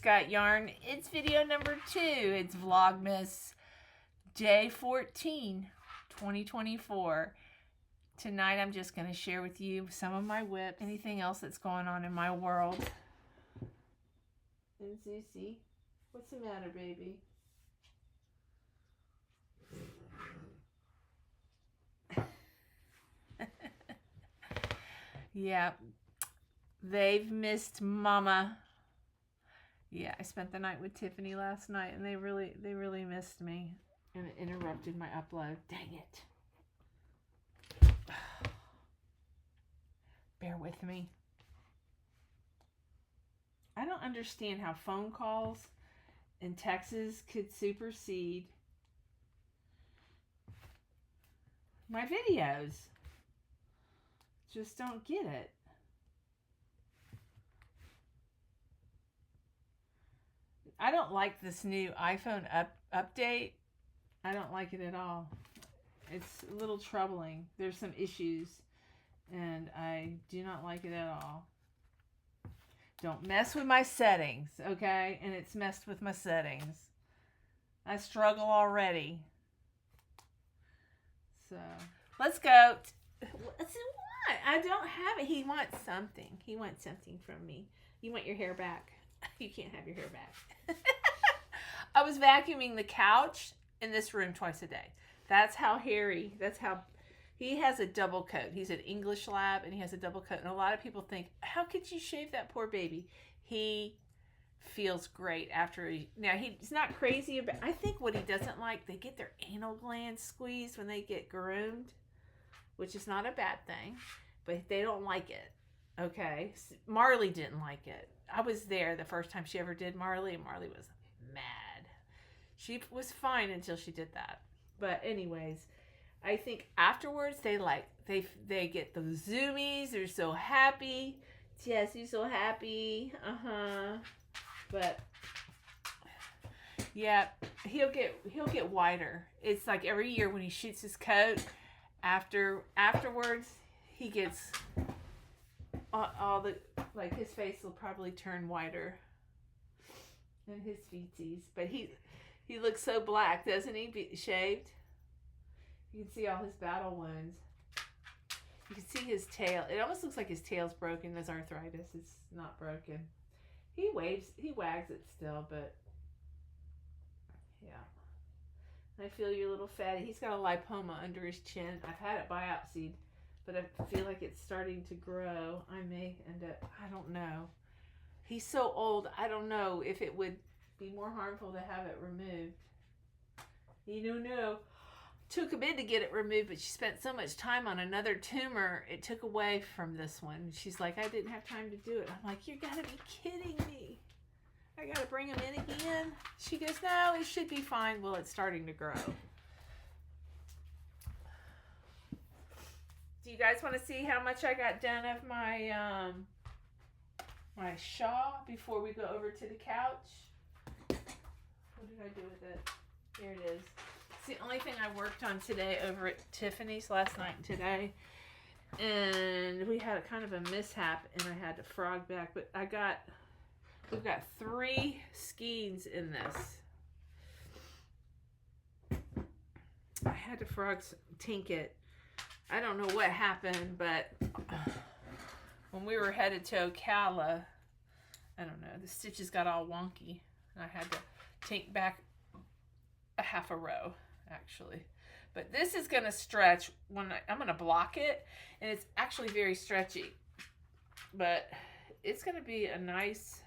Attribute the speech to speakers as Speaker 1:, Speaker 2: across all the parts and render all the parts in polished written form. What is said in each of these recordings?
Speaker 1: Got Yarn. It's video number 2. It's Vlogmas Day 14, 2024. Tonight I'm just going to share with you some of my whips, anything else that's going on in my world. And Zuzi, what's the matter, baby? Yeah, they've missed Mama. Yeah, I spent the night with Tiffany last night, and they really missed me, and it interrupted my upload. Dang it! Bear with me. I don't understand how phone calls and texts could supersede my videos. Just don't get it. I don't like this new iPhone update. I don't like it at all. It's a little troubling. There's some issues, and I do not like it at all. Don't mess with my settings, okay? And it's messed with my settings. I struggle already. So, let's go. What? I don't have it. He wants something. He wants something from me. You want your hair back? You can't have your hair back. I was vacuuming the couch in this room twice a day. That's how hairy. That's how he has a double coat. He's an English lab and he has a double coat. And a lot of people think, how could you shave that poor baby? He feels great after now he's not crazy about. I think what he doesn't like, they get their anal glands squeezed when they get groomed, which is not a bad thing, but they don't like it. Okay, Marley didn't like it. I was there the first time she ever did Marley, and Marley was mad. She was fine until she did that. But anyways, I think afterwards they get those zoomies. They're so happy. Yes, you're so happy. But yeah, he'll get whiter. It's like every year when he shoots his coat. Afterwards, he gets all the, like, his face will probably turn whiter, and his feetsies. But he looks so black, doesn't he? Shaved. You can see all his battle wounds. You can see his tail. It almost looks like his tail's broken. There's arthritis. It's not broken. He wags it still, but yeah. I feel your little fatty. He's got a lipoma under his chin. I've had it biopsied, but I feel like it's starting to grow. I may end up, I don't know. He's so old, I don't know if it would be more harmful to have it removed. You don't know. Took a bit to get it removed, but she spent so much time on another tumor, it took away from this one. She's like, I didn't have time to do it. I'm like, you gotta be kidding me. I gotta bring him in again. She goes, no, it should be fine. Well, it's starting to grow. Do you guys want to see how much I got done of my my shawl before we go over to the couch? What did I do with it? Here it is. It's the only thing I worked on today over at Tiffany's last night and today. And we had a kind of a mishap and I had to frog back, but we've got 3 skeins in this. I had to tink it. I don't know what happened, but when we were headed to Ocala, I don't know, the stitches got all wonky. And I had to tink back a half a row, actually. But this is going to stretch when I'm going to block it, and it's actually very stretchy. But it's going to be a nice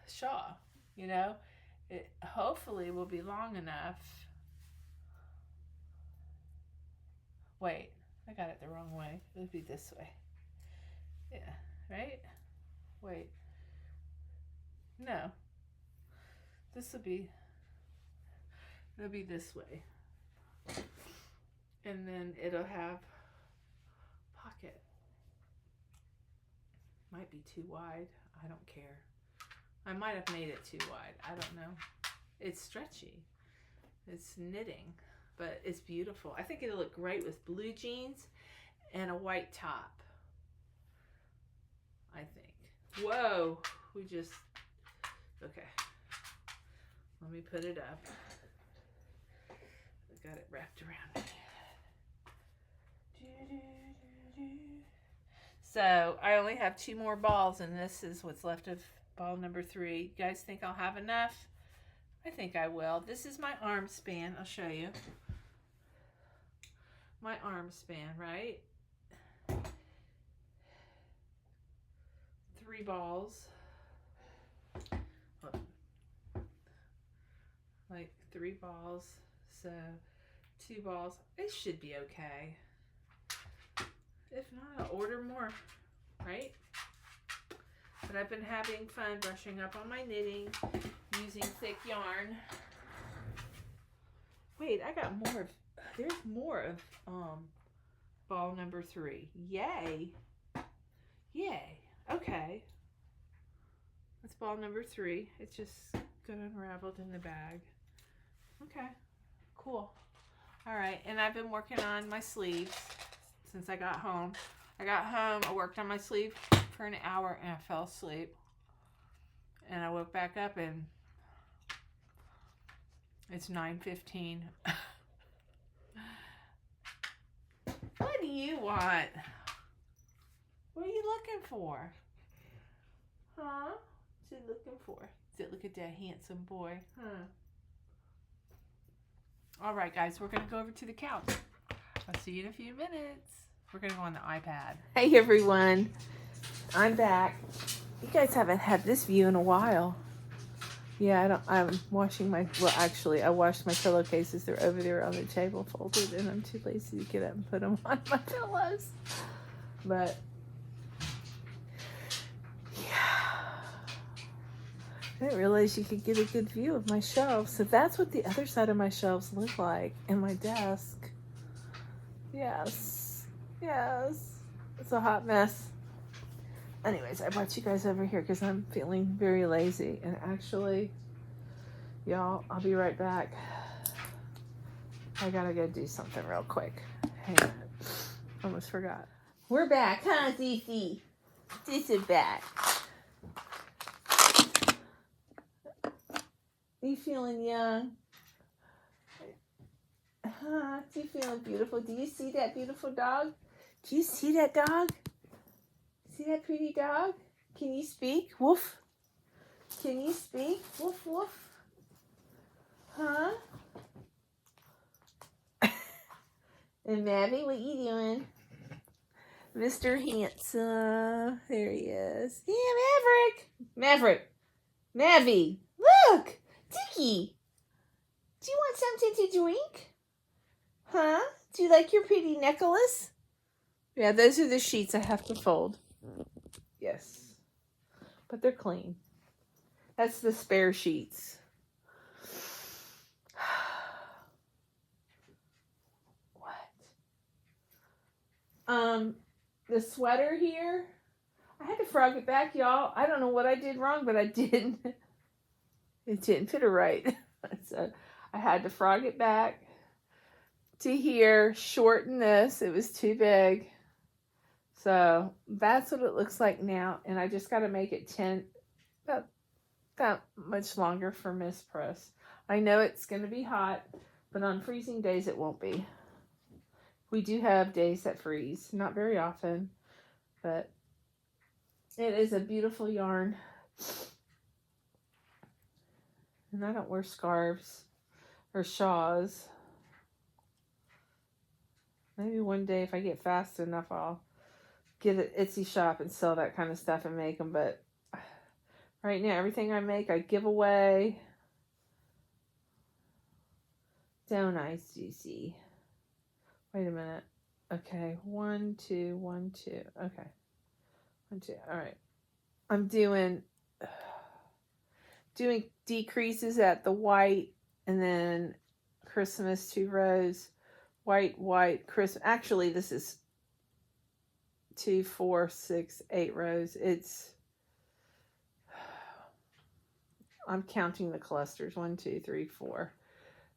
Speaker 1: shawl, you know. It hopefully will be long enough. Wait, I got it the wrong way. It would be this way. Yeah, right? Wait. No. It'll be this way. And then it'll have pocket. Might be too wide. I don't care. I might have made it too wide. I don't know. It's stretchy. It's knitting, but it's beautiful. I think it'll look great with blue jeans and a white top. I think. Whoa. Okay. Let me put it up. I got it wrapped around me. So I only have 2 more balls, and this is what's left of ball number 3. You guys think I'll have enough? I think I will. This is my arm span. I'll show you. My arm span, right? 3 balls. Like 3 balls. So 2 balls. It should be okay. If not, I'll order more, right? But I've been having fun brushing up on my knitting, using thick yarn. Wait, I got more of, there's more of ball number 3. Yay. Yay. Okay. That's ball number 3. It's just got unraveled in the bag. Okay. Cool. All right. And I've been working on my sleeves since I got home. I worked on my sleeve for an hour and I fell asleep. And I woke back up and it's 9:15. What do you want? What are you looking for? Huh? What's it looking for? Look at that handsome boy. Huh? All right, guys, we're going to go over to the couch. I'll see you in a few minutes. We're going to go on the iPad. Hey, everyone. I'm back. You guys haven't had this view in a while. Yeah, I'm washing I washed my pillowcases. They're over there on the table folded, and I'm too lazy to get up and put them on my pillows. But, yeah. I didn't realize you could get a good view of my shelves. So that's what the other side of my shelves look like, and my desk. Yes. Yes. It's a hot mess. Anyways, I brought you guys over here because I'm feeling very lazy. And actually, y'all, I'll be right back. I gotta go do something real quick. Hang on. Almost forgot. We're back, huh, Cece? This is back. You feeling young? Huh? You feeling beautiful? Do you see that beautiful dog? Do you see that dog? See that pretty dog? Can you speak? Woof. Can you speak? Woof, woof. Huh? And Maddie, what you doing? Mr. Handsome. There he is. Yeah, Maverick. Mavie. Look. Dicky. Do you want something to drink? Huh? Do you like your pretty necklace? Yeah, those are the sheets I have to fold. Yes. But they're clean. That's the spare sheets. What? The sweater here, I had to frog it back, y'all. I don't know what I did wrong, but I didn't. It didn't fit it right. So I had to frog it back to here, shorten this. It was too big. So that's what it looks like now. And I just got to make it about that much longer for Miss Press. I know it's going to be hot, but on freezing days it won't be. We do have days that freeze. Not very often, but it is a beautiful yarn. And I don't wear scarves or shawls. Maybe one day if I get fast enough, I'll get an Etsy shop and sell that kind of stuff and make them. But right now, everything I make, I give away. Don't I, Susie? Wait a minute. Okay, 1, 2, 1, 2. Okay, 1, 2. All right. I'm doing decreases at the white, and then Christmas 2 rows, white, Christmas. Actually, this is 2, 4, 6, 8 rows. I'm counting the clusters. 1, 2, 3, 4.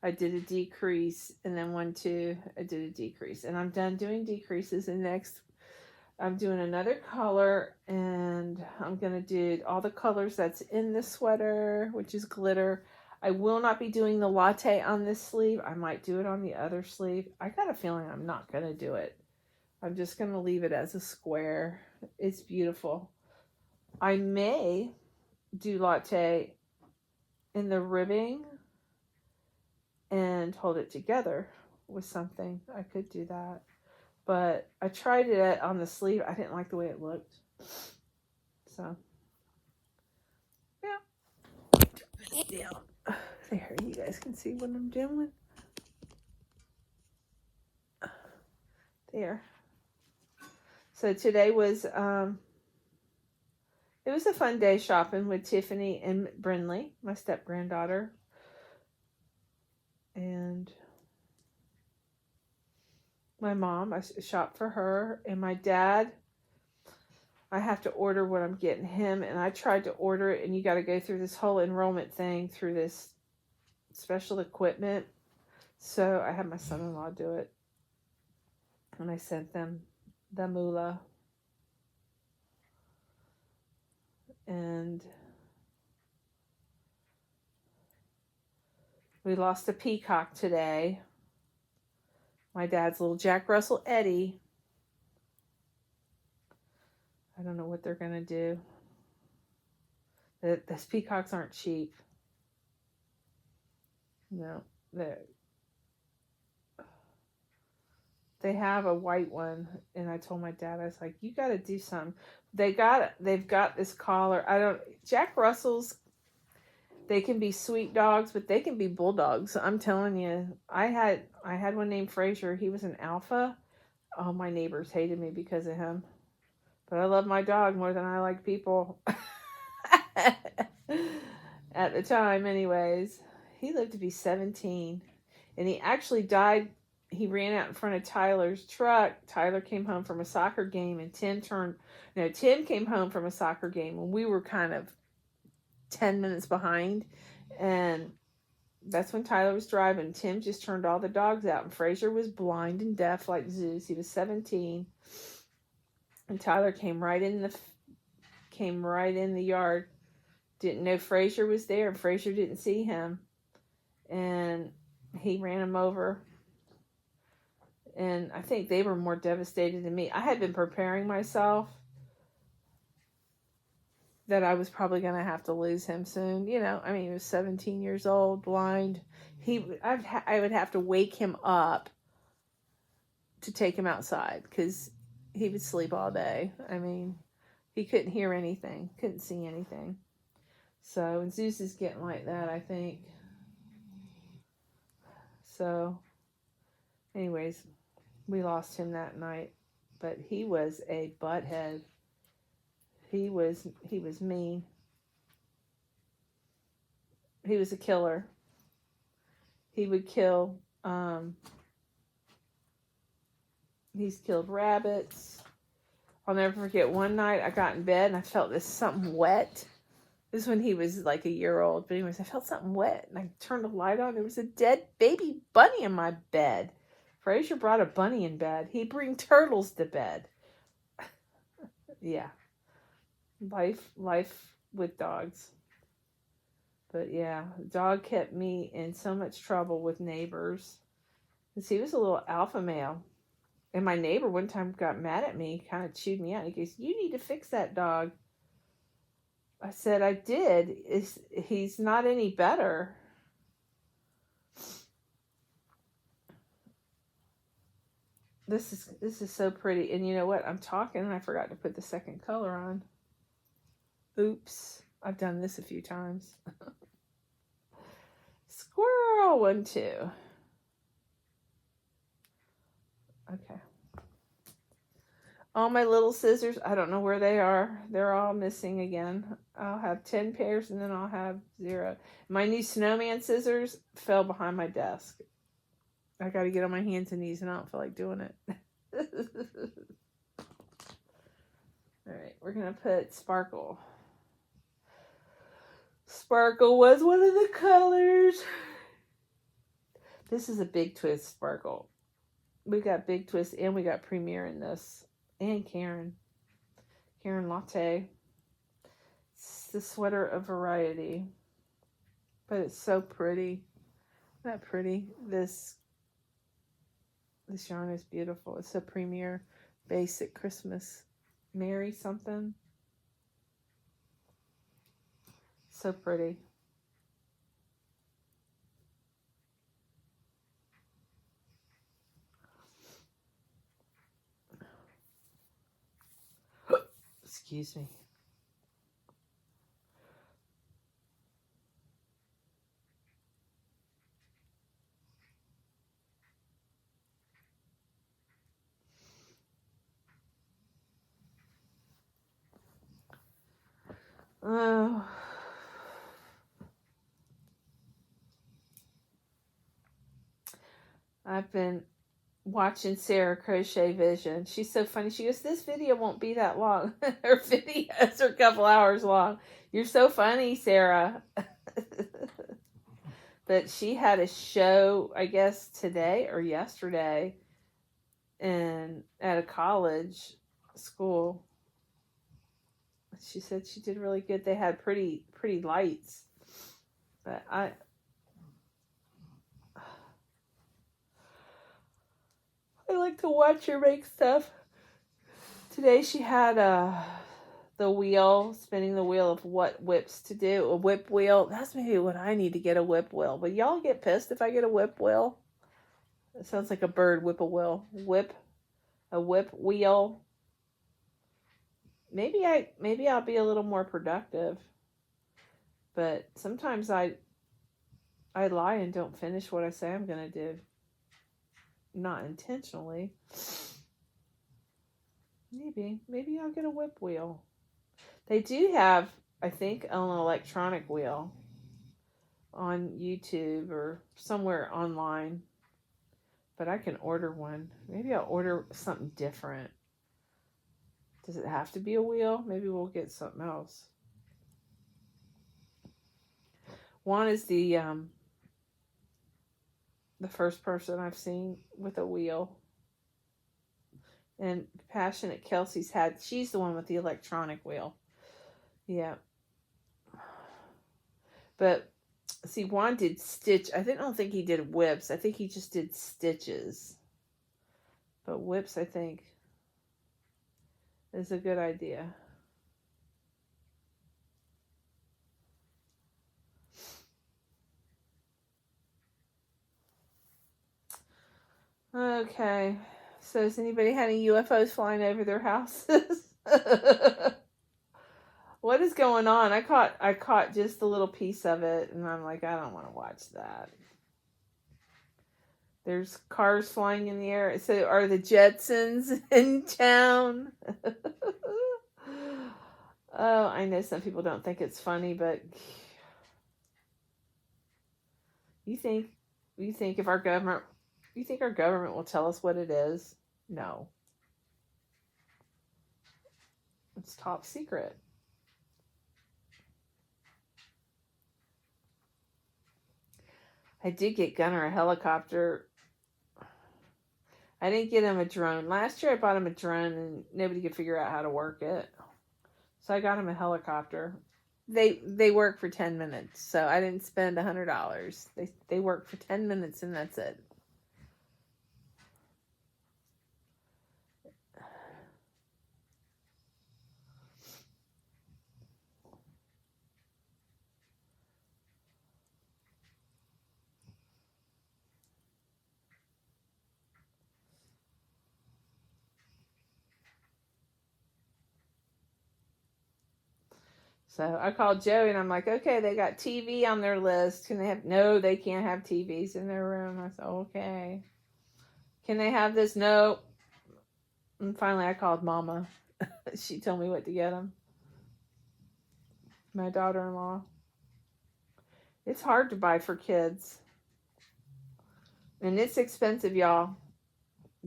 Speaker 1: I did a decrease, and then 1, 2, I did a decrease, and I'm done doing decreases. And next, I'm doing another color, and I'm going to do all the colors that's in this sweater, which is glitter. I will not be doing the latte on this sleeve. I might do it on the other sleeve. I got a feeling I'm not going to do it. I'm just going to leave it as a square. It's beautiful. I may do latte in the ribbing and hold it together with something. I could do that. But I tried it on the sleeve. I didn't like the way it looked. So, yeah. There, you guys can see what I'm doing. There. So today was, it was a fun day shopping with Tiffany and Brinley, my step-granddaughter. And my mom, I shopped for her. And my dad, I have to order what I'm getting him. And I tried to order it, and you got to go through this whole enrollment thing through this special equipment. So I had my son-in-law do it. And I sent them the moolah. And we lost a peacock today. My dad's little Jack Russell Eddie. I don't know what they're going to do. Those peacocks aren't cheap. No, they have a white one, and I told my dad, I was like, you got to do something. They've got this collar. Jack Russells, they can be sweet dogs, but they can be bulldogs. I'm telling you, I had one named Fraser. He was an alpha. Oh, my neighbors hated me because of him. But I love my dog more than I like people. At the time, anyways. He lived to be 17. And he actually died. He ran out in front of Tyler's truck. Tyler came home from a soccer game, and Tim came home from a soccer game, and we were kind of 10 minutes behind. And that's when Tyler was driving. Tim just turned all the dogs out, and Fraser was blind and deaf like Zeus. He was 17. And Tyler came right in the yard. Didn't know Fraser was there, and Fraser didn't see him. And he ran him over. And I think they were more devastated than me. I had been preparing myself that I was probably going to have to lose him soon. He was 17 years old, blind. I would have to wake him up to take him outside because he would sleep all day. He couldn't hear anything, couldn't see anything. So, and Zeus is getting like that, I think. So, anyways, we lost him that night, but he was a butthead. He was mean. He was a killer. He would kill, he's killed rabbits. I'll never forget one night I got in bed and I felt something wet. This is when he was like a year old. But anyways, I felt something wet. And I turned the light on. There was a dead baby bunny in my bed. Fraser brought a bunny in bed. He'd bring turtles to bed. Yeah. Life with dogs. But yeah, the dog kept me in so much trouble with neighbors. Because he was a little alpha male. And my neighbor one time got mad at me. Kind of chewed me out. He goes, you need to fix that dog. I said, I did. He's not any better. This is so pretty. And you know what? I'm talking and I forgot to put the second color on. Oops. I've done this a few times. Squirrel 1, 2. Okay. All my little scissors, I don't know where they are. They're all missing again. I'll have 10 pairs and then I'll have 0. My new snowman scissors fell behind my desk. I got to get on my hands and knees and I don't feel like doing it. All right, we're going to put Sparkle. Sparkle was one of the colors. This is a big twist Sparkle. We got big twist and we got Premier in this. and Karen Latte. It's the sweater of variety, but it's so pretty. Isn't that pretty? This yarn is beautiful. It's a Premier Basic Christmas Merry something. So pretty. Excuse me. Oh. I've been watching Sarah Crochet Vision. She's so funny. She goes, this video won't be that long. Her videos are a couple hours long. You're so funny, Sarah. But she had a show, I guess, today or yesterday at a college school. She said she did really good. They had pretty lights. But I like to watch her make stuff. Today she had the wheel, spinning the wheel of what whips to do. A whip wheel. That's maybe what I need to get, a whip wheel. But y'all get pissed if I get a whip wheel. It sounds like a bird, whip a wheel. A whip wheel. Maybe I'll be a little more productive. But sometimes I lie and don't finish what I say I'm going to do. Not intentionally. Maybe I'll get a whip wheel. They do have, I think, an electronic wheel on YouTube or somewhere online. But I can order one. Maybe I'll order something different. Does it have to be a wheel? Maybe we'll get something else. Juan is the first person I've seen with a wheel. And Passionate Kelsey's she's the one with the electronic wheel. Yeah. But see, Juan did stitch. I don't think he did whips. I think he just did stitches. But whips, I think, is a good idea. Okay. So has anybody had any UFOs flying over their houses? What is going on? I caught just a little piece of it, and I'm like, I don't want to watch that. There's cars flying in the air. So are the Jetsons in town? Oh, I know some people don't think it's funny, but you think if our government, you think our government will tell us what it is? No. It's top secret. I did get Gunner a helicopter. I didn't get him a drone. Last year I bought him a drone and nobody could figure out how to work it. So I got him a helicopter. They work for 10 minutes. So I didn't spend $100. They work for 10 minutes and that's it. So I called Joey and I'm like, okay, they got TV on their list. Can they have, no, they can't have TVs in their room. I said, okay. Can they have this? No. And finally I called Mama. She told me what to get them. My daughter-in-law. It's hard to buy for kids. And it's expensive, y'all.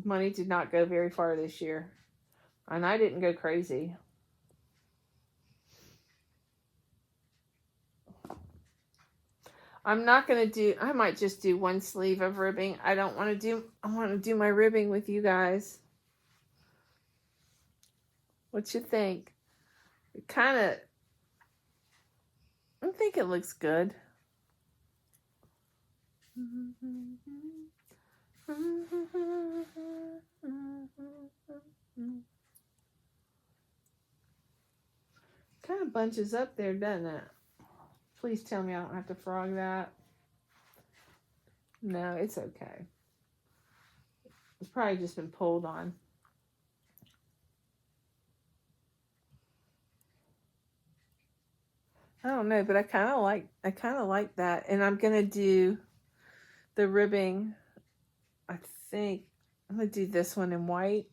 Speaker 1: Money did not go very far this year. And I didn't go crazy. I'm not going to do, I might just do one sleeve of ribbing. I want to do my ribbing with you guys. What you think? It kind of, I think it looks good. Kind of bunches up there, doesn't it? Please tell me I don't have to frog that. No, it's okay. It's probably just been pulled on. I don't know, but I kind of like that. And I'm going to do the ribbing. I think I'm going to do this one in white.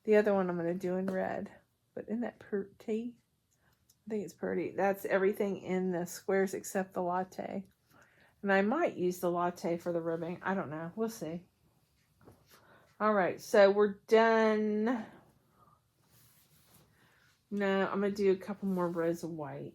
Speaker 1: The other one I'm going to do in red. But isn't that pretty? I think it's pretty. That's everything in the squares except the latte. And I might use the latte for the ribbing. I don't know. We'll see. All right. So we're done. No, I'm going to do a couple more rows of white.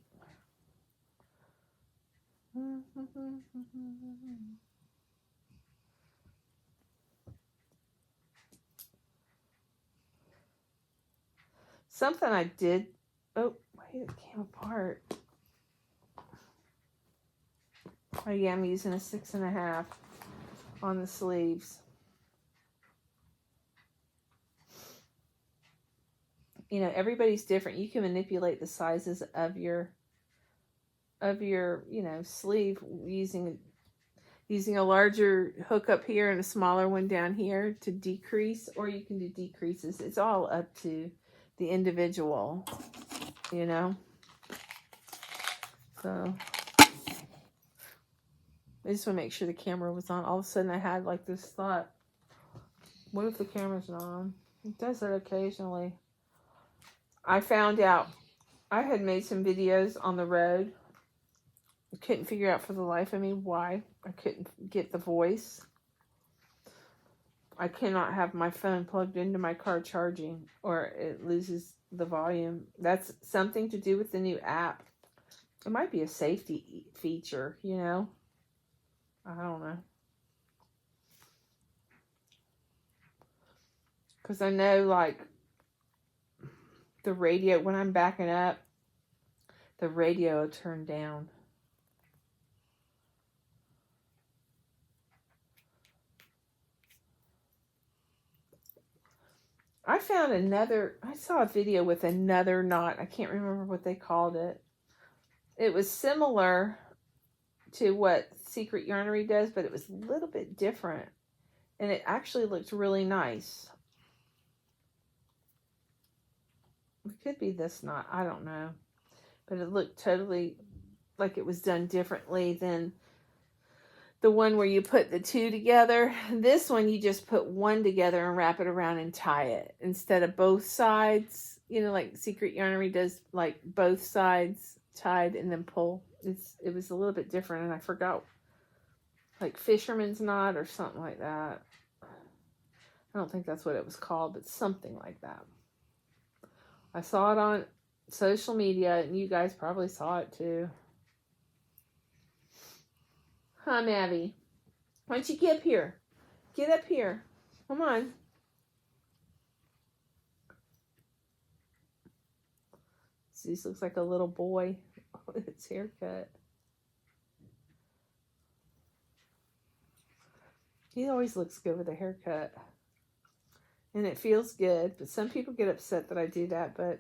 Speaker 1: Something I did. Oh, wait, it came apart. Oh yeah, I'm using a 6.5 on the sleeves. You know, everybody's different. You can manipulate the sizes of your sleeve using a larger hook up here and a smaller one down here to decrease, or you can do decreases. It's all up to the individual, you know. So I just want to make sure the camera was on. All of a sudden I had like this thought, what if the camera's not on? It does that occasionally. I found out I had made some videos on the road. I couldn't figure out for the life of me why I couldn't get the voice. I cannot have my phone plugged into my car charging or it loses the volume. That's something to do with the new app. It might be a safety feature, you know. I don't know. Because I know, like, the radio, when I'm backing up, the radio will turn down. I saw a video with another knot. I can't remember what they called it. It was similar to what Secret Yarnery does, but it was a little bit different. And it actually looked really nice. It could be this knot. I don't know. But it looked totally like it was done differently than the one where you put the two together. This one, you just put one together and wrap it around and tie it. Instead of both sides, you know, like Secret Yarnery does, like both sides tied and then pull. It was a little bit different, and I forgot, like fisherman's knot or something like that. I don't think that's what it was called, but something like that. I saw it on social media, and you guys probably saw it too. Huh, Maddie? Why don't you get up here? Get up here. Come on. This looks like a little boy with his haircut. He always looks good with a haircut. And it feels good. But some people get upset that I do that. But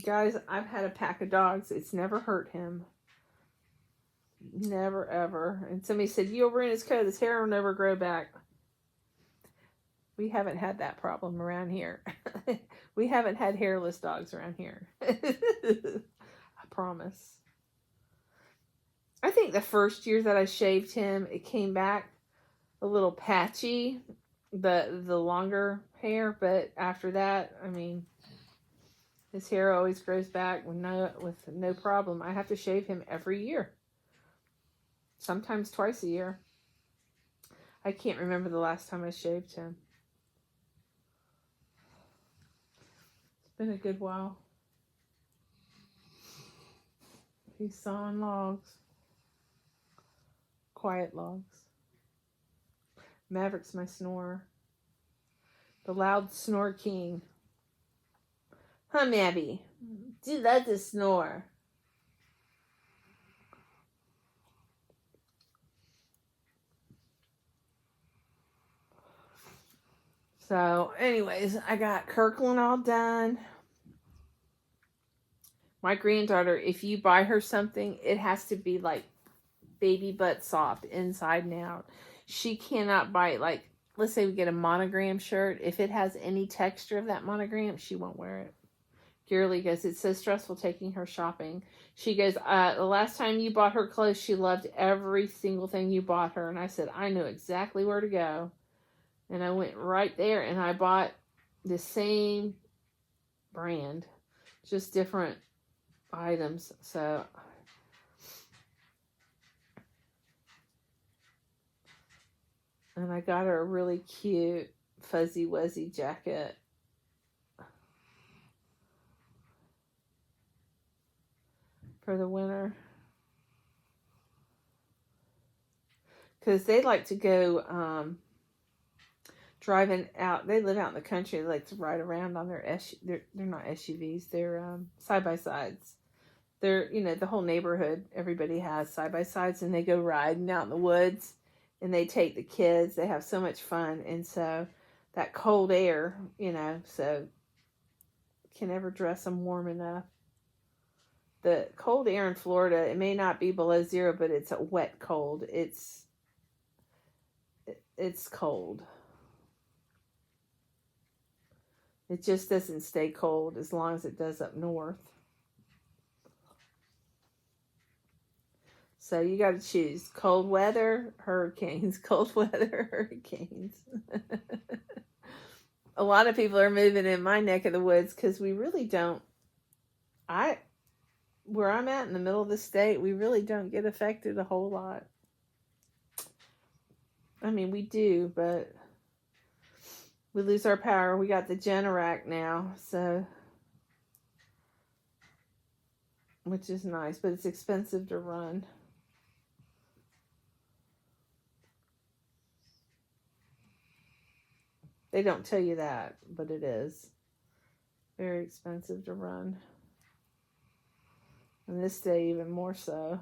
Speaker 1: guys, I've had a pack of dogs. It's never hurt him. Never, ever. And somebody said, you'll ruin his coat. His hair will never grow back. We haven't had that problem around here. We haven't had hairless dogs around here. I promise. I think the first year that I shaved him, it came back a little patchy, the longer hair. But after that, I mean, his hair always grows back with no problem. I have to shave him every year. Sometimes twice a year. I can't remember the last time I shaved him. It's been a good while. He's sawing logs. Quiet logs. Maverick's my snorer. The loud snore king. Huh, Mabby? Do love to snore. So, anyways, I got Kirkland all done. My granddaughter, if you buy her something, it has to be like baby butt soft inside and out. She cannot buy it. Like, let's say we get a monogram shirt. If it has any texture of that monogram, she won't wear it. Girly goes, it's so stressful taking her shopping. She goes, the last time you bought her clothes, she loved every single thing you bought her. And I said, I know exactly where to go. And I went right there and I bought the same brand, just different items. So, and I got her a really cute fuzzy wuzzy jacket. For the winter. Because they like to go driving out. They live out in the country. They like to ride around on their they're not SUVs. They're side-by-sides. They're, the whole neighborhood, everybody has side-by-sides, and they go riding out in the woods, and they take the kids. They have so much fun. And so that cold air, so can never dress them warm enough. The cold air in Florida, it may not be below zero, but it's a wet cold. It's cold. It just doesn't stay cold as long as it does up north. So you got to choose cold weather, hurricanes, cold weather, hurricanes. A lot of people are moving in my neck of the woods because we really don't. Where I'm at in the middle of the state, we really don't get affected a whole lot. I mean, we do, but we lose our power. We got the Generac now, so, which is nice, but it's expensive to run. They don't tell you that, but it is very expensive to run. And this day, even more so.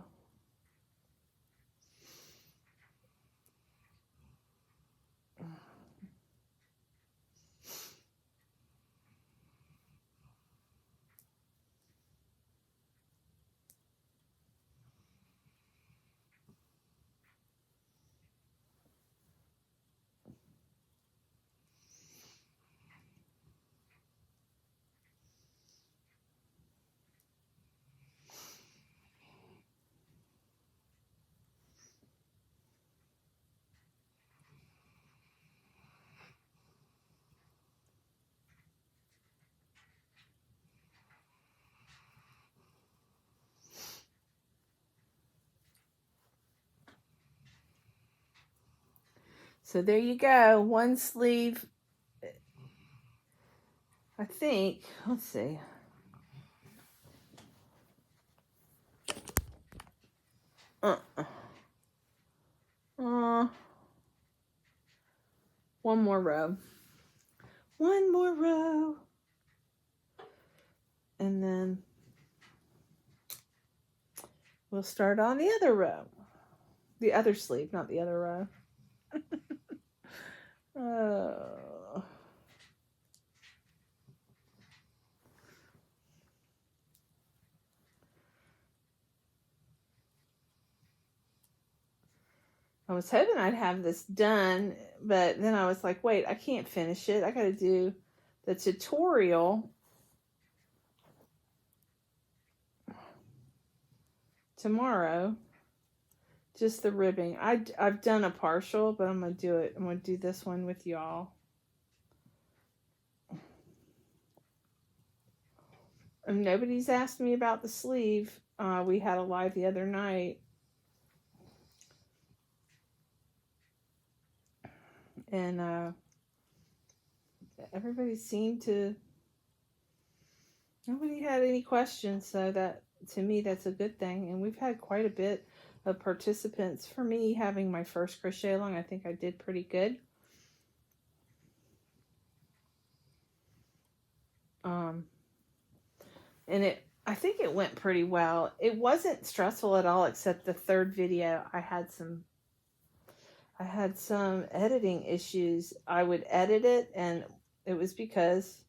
Speaker 1: So there you go. One sleeve. I think, let's see. One more row. One more row. And then we'll start on the other row. The other sleeve, not the other row. Oh. I was hoping I'd have this done, but then I was like, wait, I can't finish it. I got to do the tutorial tomorrow. Just the ribbing. I've done a partial, but I'm going to do it. I'm going to do this one with y'all. And nobody's asked me about the sleeve. We had a live the other night. And everybody seemed to... Nobody had any questions, so that, to me, that's a good thing. And we've had quite a bit of participants. For me, having my first crochet along, I think I did pretty good. And I think it went pretty well. It wasn't stressful at all, except the third video. I had some editing issues. I would edit it, and it was because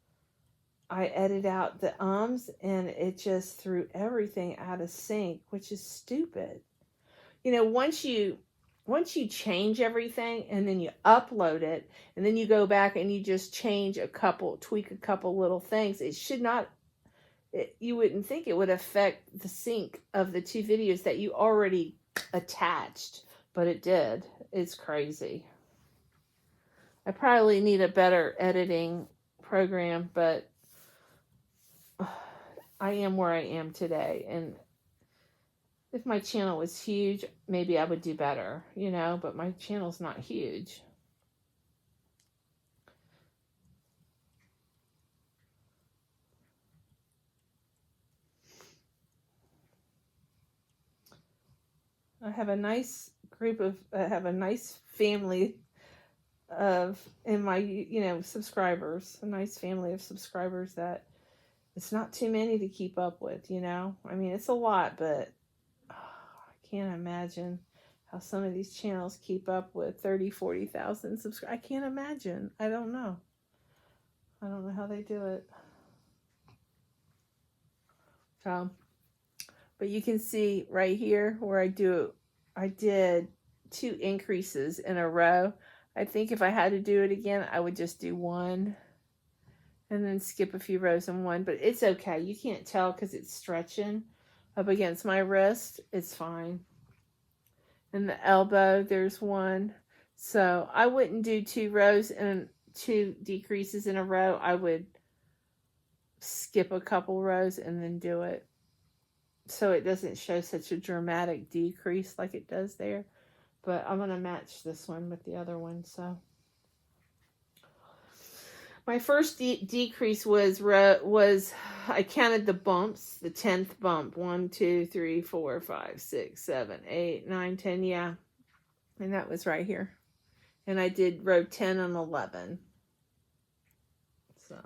Speaker 1: I edited out the ums, and it just threw everything out of sync, which is stupid. You know, once you change everything and then you upload it, and then you go back and you just tweak a couple little things, it should not, you wouldn't think it would affect the sync of the two videos that you already attached, but it did. It's crazy. I probably need a better editing program, but I am where I am today, and if my channel was huge, maybe I would do better, you know, but my channel's not huge. I have a nice family in my, subscribers, a nice family of subscribers that it's not too many to keep up with, you know. I mean, it's a lot, but I can't imagine how some of these channels keep up with 40,000 subscribers. I can't imagine. I don't know how they do it. But you can see right here where I did 2 increases in a row. I think if I had to do it again, I would just do 1 and then skip a few rows in 1. But it's okay. You can't tell because it's stretching up against my wrist. It's fine. And the elbow, there's 1. So I wouldn't do 2 rows and 2 decreases in a row. I would skip a couple rows and then do it, so it doesn't show such a dramatic decrease like it does there. But I'm going to match this one with the other one. So my first decrease was I counted the bumps, the 10th bump. 1, 2, 3, 4, 5, 6, 7, 8, 9, 10. Yeah. And that was right here. And I did row 10 and 11. So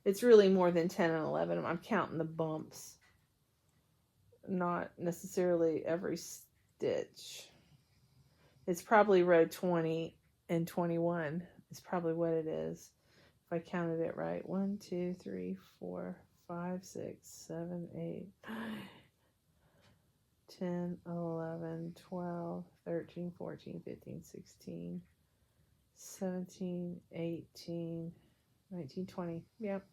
Speaker 1: it's really more than 10 and 11. I'm counting the bumps, not necessarily every stitch. It's probably row 20 and 21 is probably what it is, if I counted it right. 1, 2, 3, 4, 5, 6, 7, 8, 9, 10, 11, 12, 13, 14, 15, 16, 17, 18, 19, 20. Yep.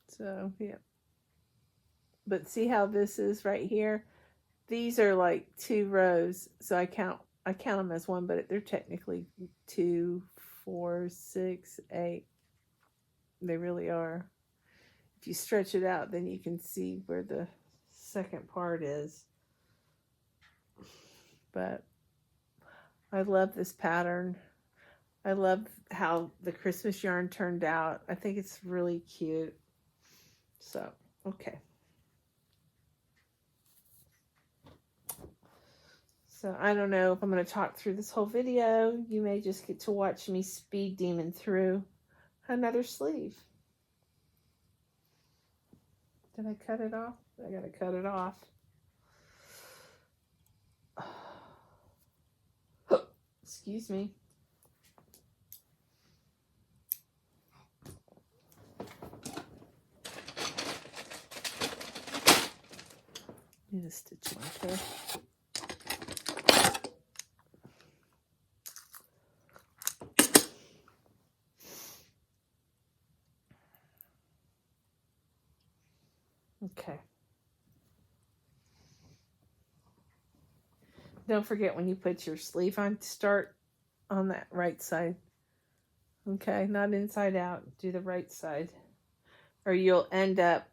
Speaker 1: So, yeah. But see how this is right here? These are like 2 rows. So I count them as 1, but they're technically 2, 4, 6, 8. They really are. If you stretch it out, then you can see where the second part is. But I love this pattern. I love how the Christmas yarn turned out. I think it's really cute. So, okay. So I don't know if I'm going to talk through this whole video. You may just get to watch me speed demon through another sleeve. Did I cut it off? I got to cut it off. Excuse me. Need a stitch marker. Okay. Don't forget when you put your sleeve on, start on that right side. Okay, not inside out. Do the right side. Or you'll end up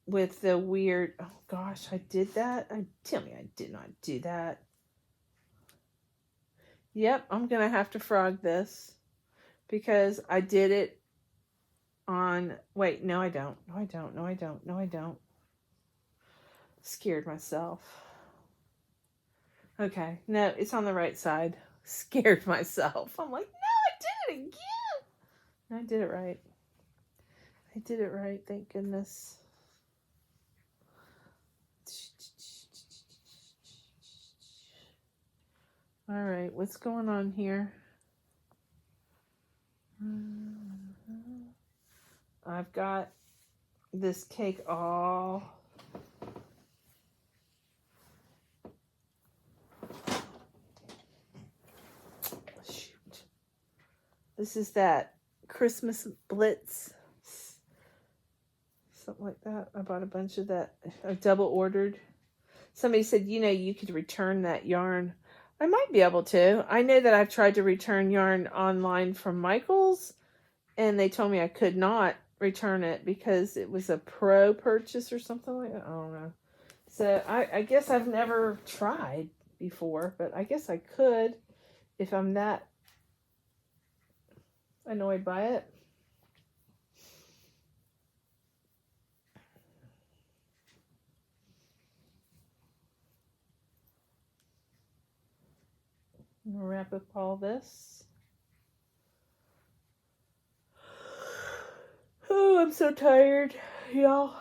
Speaker 1: with the weird, oh gosh, I did that? Tell me I did not do that. Yep, I'm going to have to frog this because I did it on, wait, no I don't. No I don't. No I don't. No I don't. Scared myself. Okay, no, it's on the right side. Scared myself. I'm like, no, I did it I did it right. I did it right, thank goodness. All right, what's going on here? I've got this cake all shoot. This is that Christmas Blitz. Something like that. I bought a bunch of that. I double ordered. Somebody said, you know, you could return that yarn. I might be able to. I know that I've tried to return yarn online from Michaels, and they told me I could not return it because it was a pro purchase or something like that. I don't know. So I guess I've never tried before, but I guess I could if I'm that annoyed by it. I'm gonna wrap up all this. Oh, I'm so tired, y'all.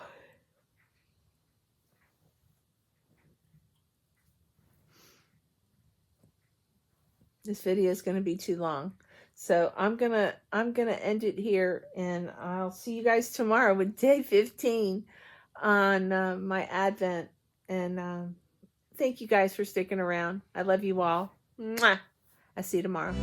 Speaker 1: This video is going to be too long, so I'm gonna end it here, and I'll see you guys tomorrow with day 15 on my Advent. And thank you guys for sticking around. I love you all. Mwah. I'll see you tomorrow.